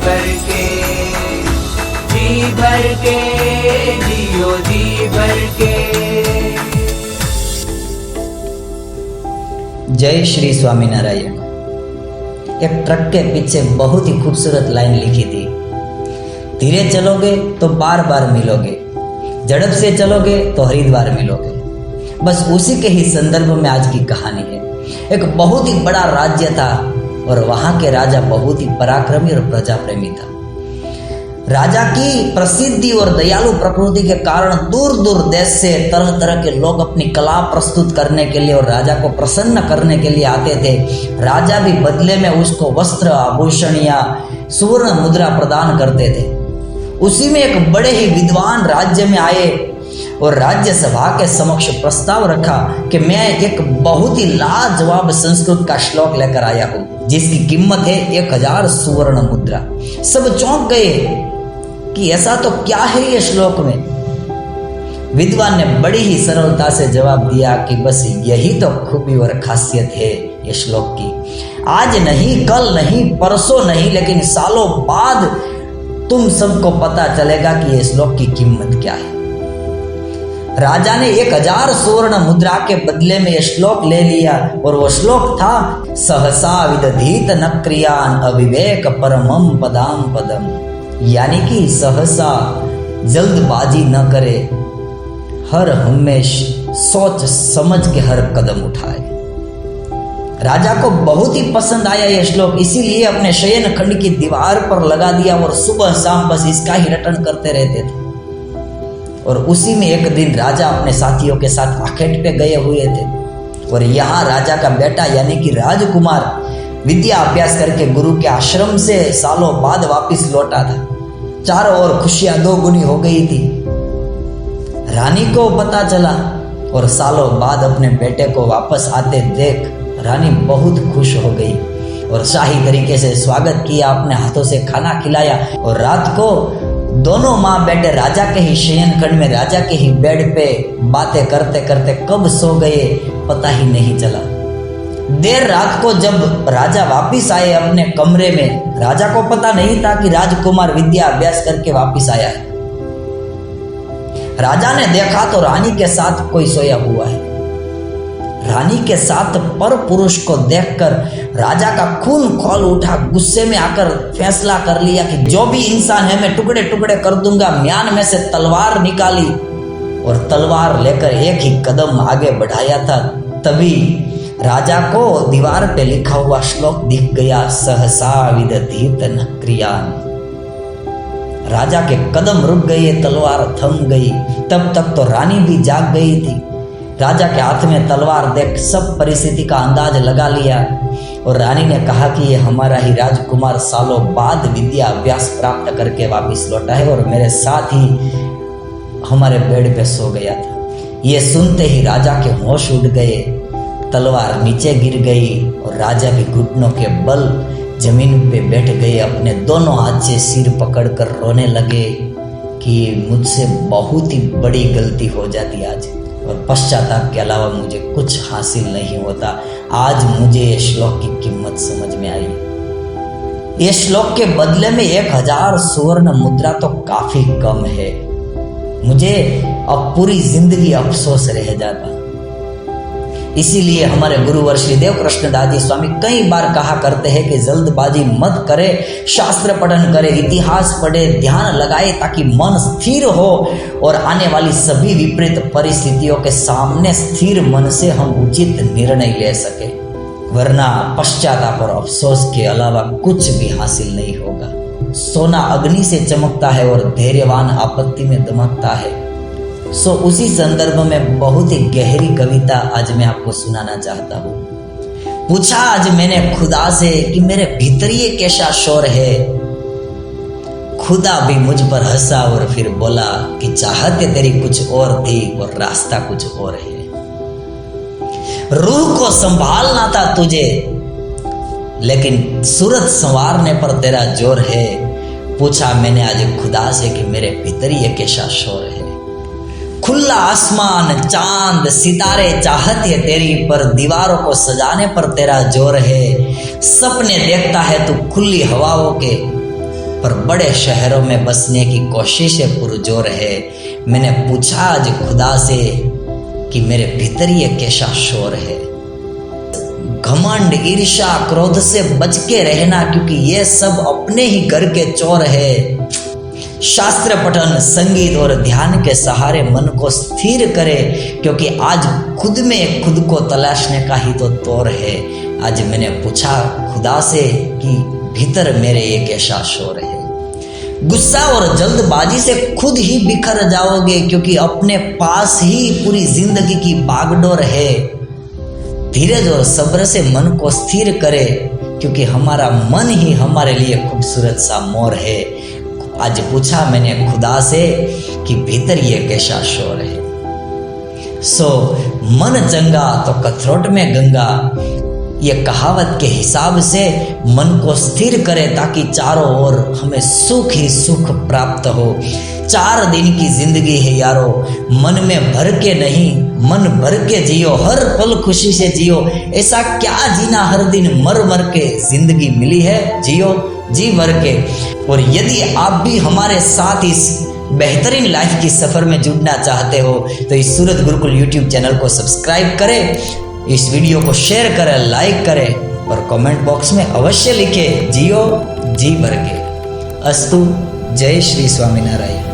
भर के, जी भर के जियो जी भर के। जय श्री स्वामीनारायण। एक ट्रक के पीछे बहुत ही खूबसूरत लाइन लिखी थी, धीरे चलोगे तो बार बार मिलोगे, झड़प से चलोगे तो हरिद्वार मिलोगे। बस उसी के ही संदर्भ में आज की कहानी है। एक बहुत ही बड़ा राज्य था और वहां के राजा बहुत ही पराक्रमी और प्रजा प्रेमी था। राजा की प्रसिद्धि और दयालु प्रकृति के कारण दूर दूर देश से तरह तरह के लोग अपनी कला प्रस्तुत करने के लिए और राजा को प्रसन्न करने के लिए आते थे। राजा भी बदले में उसको वस्त्र, आभूषण या सुवर्ण मुद्रा प्रदान करते थे। उसी में एक बड़े ही विद्वान राज्य में आए और राज्य सभा के समक्ष प्रस्ताव रखा कि मैं एक बहुत ही लाजवाब संस्कृत का श्लोक लेकर आया हूँ जिसकी कीमत है 1000 सुवर्ण मुद्रा। सब चौंक गए कि ऐसा तो क्या है ये श्लोक में। विद्वान ने बड़ी ही सरलता से जवाब दिया कि बस यही तो खूबी और खासियत है ये श्लोक की। आज नहीं, कल नहीं, परसों नहीं, लेकिन सालों बाद तुम सबको पता चलेगा कि ये श्लोक की कीमत क्या है। राजा ने 1000 सुवर्ण मुद्रा के बदले में यह श्लोक ले लिया और वो श्लोक था, सहसा विदधीत न क्रियान अविवेक परमम पदाम पदम। यानी कि सहसा जल्दबाजी न करे, हर हमेश सोच समझ के हर कदम उठाए। राजा को बहुत ही पसंद आया यह श्लोक, इसीलिए अपने शयन खंड की दीवार पर लगा दिया और सुबह शाम बस इसका ही रटन करते रहते थे। और उसी में एक दिन राजा अपने साथियों के साथ आखेट पे गए हुए थे और यहाँ राजा का बेटा यानी कि राजकुमार विद्या अभ्यास करके गुरु के आश्रम से सालों बाद वापस लौटा था। चारों ओर खुशियां दोगुनी हो गई थी। रानी को पता चला और सालों बाद अपने बेटे को वापस आते देख रानी बहुत खुश हो गई और शाही तरीके से स्वागत किया, अपने हाथों से खाना खिलाया। और रात को दोनों माँ बेटे राजा के ही शयन खंड में, राजा के ही बेड पे बातें करते करते कब सो गए पता ही नहीं चला। देर रात को जब राजा वापिस आए अपने कमरे में, राजा को पता नहीं था कि राजकुमार विद्या अभ्यास करके वापिस आया है। राजा ने देखा तो रानी के साथ कोई सोया हुआ है। रानी के साथ पर पुरुष को देखकर राजा का खून खौल उठा। गुस्से में आकर फैसला कर लिया कि जो भी इंसान है मैं टुकड़े टुकड़े कर दूंगा। म्यान में से तलवार निकाली और तलवार लेकर एक ही कदम आगे बढ़ाया था, तभी राजा को दीवार पे लिखा हुआ श्लोक दिख गया, सहसा विदधीत न क्रियान। राजा के कदम रुक गए, तलवार थम गई। तब तक तो रानी भी जाग गई थी। राजा के हाथ में तलवार देख सब परिस्थिति का अंदाज लगा लिया और रानी ने कहा कि ये हमारा ही राजकुमार सालों बाद विद्या अभ्यास प्राप्त करके वापस लौटा है और मेरे साथ ही हमारे बेड पे सो गया था। ये सुनते ही राजा के होश उड़ गए, तलवार नीचे गिर गई और राजा भी घुटनों के बल जमीन पे बैठ गए। अपने दोनों हाथ से सिर पकड़कर रोने लगे कि मुझसे बहुत ही बड़ी गलती हो जाती आज और पश्चाताप के अलावा मुझे कुछ हासिल नहीं होता। आज मुझे ये श्लोक की कीमत समझ में आई। ये श्लोक के बदले में 1000 सुवर्ण मुद्रा तो काफी कम है। मुझे अब पूरी जिंदगी अफसोस रह जाता। इसीलिए हमारे गुरुवर श्री देव कृष्णदास जी स्वामी कई बार कहा करते हैं कि जल्दबाजी मत करे, शास्त्र पठन करे, इतिहास पढ़े, ध्यान लगाए ताकि मन स्थिर हो और आने वाली सभी विपरीत परिस्थितियों के सामने स्थिर मन से हम उचित निर्णय ले सके, वरना पश्चाताप और अफसोस के अलावा कुछ भी हासिल नहीं होगा। सोना अग्नि से चमकता है और धैर्यवान आपत्ति में दमकता है। सो उसी संदर्भ में बहुत ही गहरी कविता आज मैं आपको सुनाना चाहता हूँ। पूछा आज मैंने खुदा से कि मेरे भीतर ये कैसा शोर है। खुदा भी मुझ पर हंसा और फिर बोला कि चाहत तेरी कुछ और थी और रास्ता कुछ और है। रूह को संभालना था तुझे लेकिन सूरत संवारने पर तेरा जोर है। पूछा मैंने आज खुदा से कि मेरे भीतर ये कैसा शोर है। खुला आसमान, चांद, सितारे चाहत है तेरी, पर दीवारों को सजाने पर तेरा जोर है। सपने देखता है तू खुली हवाओं के, पर बड़े शहरों में बसने की कोशिशें पुरजोर है। मैंने पूछा आज खुदा से कि मेरे भीतर ये कैसा शोर है। घमंड, ईर्ष्या, क्रोध से बच के रहना, क्योंकि ये सब अपने ही घर के चोर है। शास्त्र पठन, संगीत और ध्यान के सहारे मन को स्थिर करे, क्योंकि आज खुद में खुद को तलाशने का ही तो तौर है। आज मैंने पूछा खुदा से कि भीतर मेरे एक ऐसा शोर है। गुस्सा और जल्दबाजी से खुद ही बिखर जाओगे, क्योंकि अपने पास ही पूरी जिंदगी की बागडोर है। धीरज और सब्र से मन को स्थिर करे, क्योंकि हमारा मन ही हमारे लिए खूबसूरत सा मोर है। आज पूछा मैंने खुदा से कि भीतर ये कैसा शोर है। सो मन चंगा तो कथरोट में गंगा, ये कहावत के हिसाब से मन को स्थिर करें ताकि चारों ओर हमें सुख ही सुख प्राप्त हो। 4 दिन की जिंदगी है यारो, मन में भर के नहीं मन भर के जियो, हर पल खुशी से जियो। ऐसा क्या जीना हर दिन मर मर के, जिंदगी मिली है जियो जी भर के। और यदि आप भी हमारे साथ इस बेहतरीन लाइफ की सफ़र में जुड़ना चाहते हो तो इस सूरत गुरुकुल यूट्यूब चैनल को सब्सक्राइब करें, इस वीडियो को शेयर करें, लाइक करें और कमेंट बॉक्स में अवश्य लिखें जियो जी भर के। अस्तु। जय श्री स्वामीनारायण।